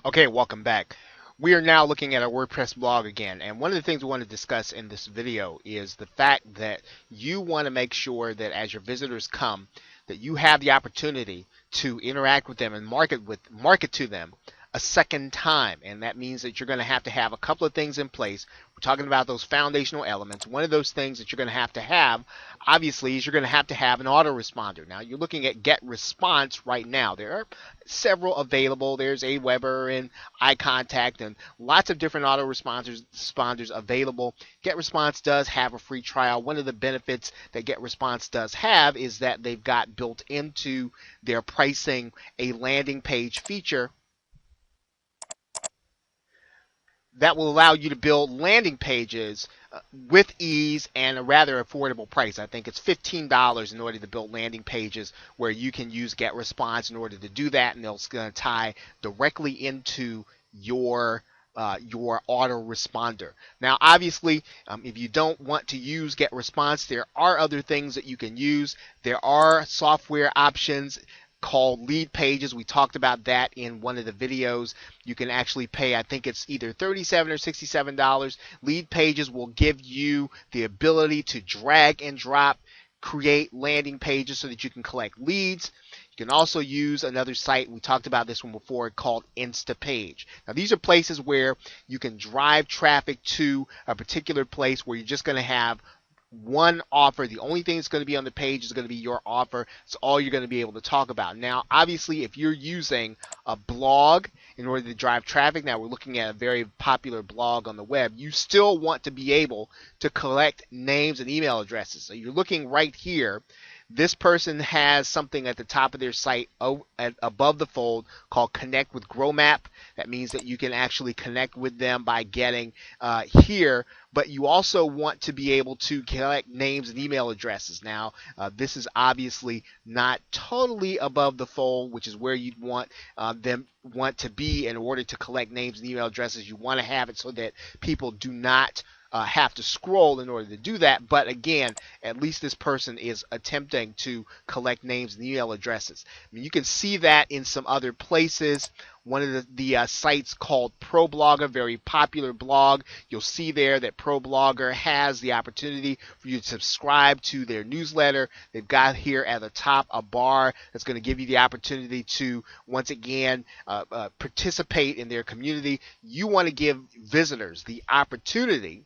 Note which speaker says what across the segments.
Speaker 1: Okay, welcome back. We are now looking at our WordPress blog again, and one of the things we want to discuss in this video is the fact that you want to make sure that as your visitors come, that you have the opportunity to interact with them and market to them a second time, and that means that you're going to have a couple of things in place. We're talking about those foundational elements. One of those things that you're going to have, obviously, is you're going to have an autoresponder. Now, you're looking at GetResponse right now. There are several available. There's Aweber and iContact and lots of different autoresponders available. GetResponse does have a free trial. One of the benefits that GetResponse does have is that they've got built into their pricing a landing page feature that will allow you to build landing pages with ease and a rather affordable price. I think it's $15 in order to build landing pages where you can use GetResponse in order to do that, and it's going to tie directly into your autoresponder. Now, obviously, if you don't want to use GetResponse, there are other things that you can use. There are software options called lead pages. We talked about that in one of the videos. You can actually pay, I think it's either $37 or $67. Lead pages will give you the ability to drag and drop, create landing pages so that you can collect leads. You can also use another site, we talked about this one before, called Instapage. Now, these are places where you can drive traffic to a particular place where you're just going to have one offer. The only thing that's going to be on the page is going to be your offer. It's all you're going to be able to talk about. Now, obviously, if you're using a blog in order to drive traffic, now we're looking at a very popular blog on the web, you still want to be able to collect names and email addresses. So you're looking right here. This person has something at the top of their site above the fold called Connect with GrowMap. That means that you can actually connect with them by getting here, but you also want to be able to collect names and email addresses. Now, this is obviously not totally above the fold, which is where you'd want them to be in order to collect names and email addresses. You want to have it so that people do not have to scroll in order to do that. But again, at least this person is attempting to collect names and email addresses. I mean, you can see that in some other places. One of the sites called ProBlogger, very popular blog. You'll see there that ProBlogger has the opportunity for you to subscribe to their newsletter. They've got here at the top a bar that's going to give you the opportunity to, once again, participate in their community. You want to give visitors the opportunity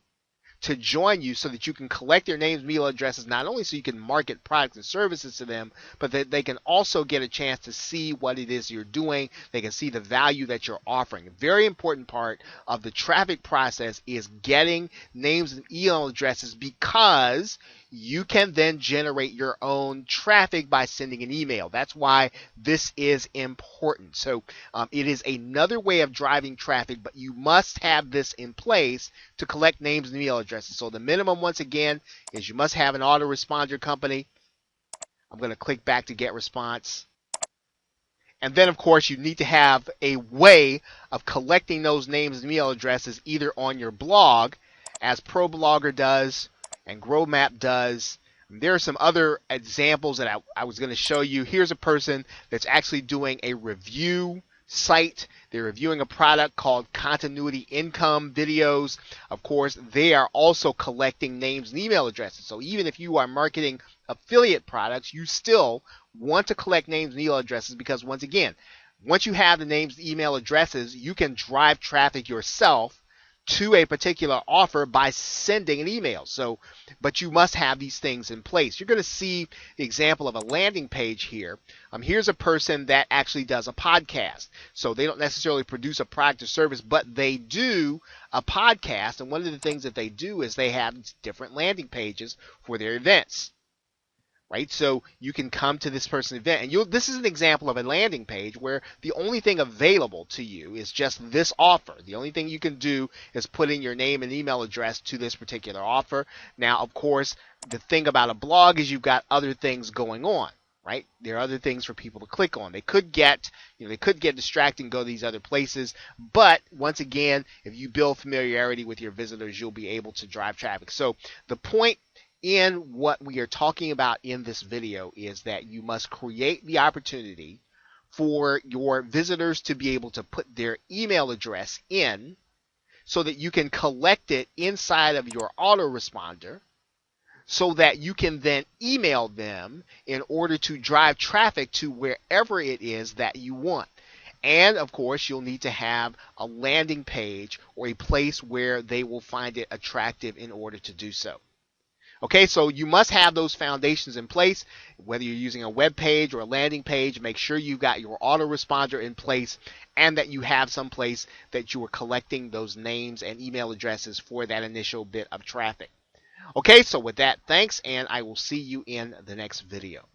Speaker 1: to join you so that you can collect their names and email addresses, not only so you can market products and services to them, but that they can also get a chance to see what it is you're doing. They can see the value that you're offering. A very important part of the traffic process is getting names and email addresses, because you can then generate your own traffic by sending an email. That's why this is important. So it is another way of driving traffic, but you must have this in place to collect names and email addresses. So the minimum, once again, is you must have an autoresponder company. I'm going to click back to GetResponse. And then, of course, you need to have a way of collecting those names and email addresses either on your blog, as ProBlogger does, and GrowMap does. There are some other examples that I was going to show you. Here's a person that's actually doing a review site. They're reviewing a product called Continuity Income Videos. Of course, they are also collecting names and email addresses. So even if you are marketing affiliate products, you still want to collect names and email addresses, because once again, once you have the names and email addresses, you can drive traffic yourself to a particular offer by sending an email. So, but you must have these things in place. You're going to see the example of a landing page here. Here's a person that actually does a podcast. So they don't necessarily produce a product or service, but they do a podcast. And one of the things that they do is they have different landing pages for their events. Right? So you can come to this person's event, and this is an example of a landing page where the only thing available to you is just this offer. The only thing you can do is put in your name and email address to this particular offer. Now, of course, the thing about a blog is you've got other things going on, right? There are other things for people to click on. They could get distracted and go to these other places, but once again, if you build familiarity with your visitors, you'll be able to drive traffic. So the point in what we are talking about in this video is that you must create the opportunity for your visitors to be able to put their email address in so that you can collect it inside of your autoresponder so that you can then email them in order to drive traffic to wherever it is that you want. And of course, you'll need to have a landing page or a place where they will find it attractive in order to do so. Okay, so you must have those foundations in place. Whether you're using a web page or a landing page, make sure you've got your autoresponder in place and that you have some place that you are collecting those names and email addresses for that initial bit of traffic. Okay, so with that, thanks, and I will see you in the next video.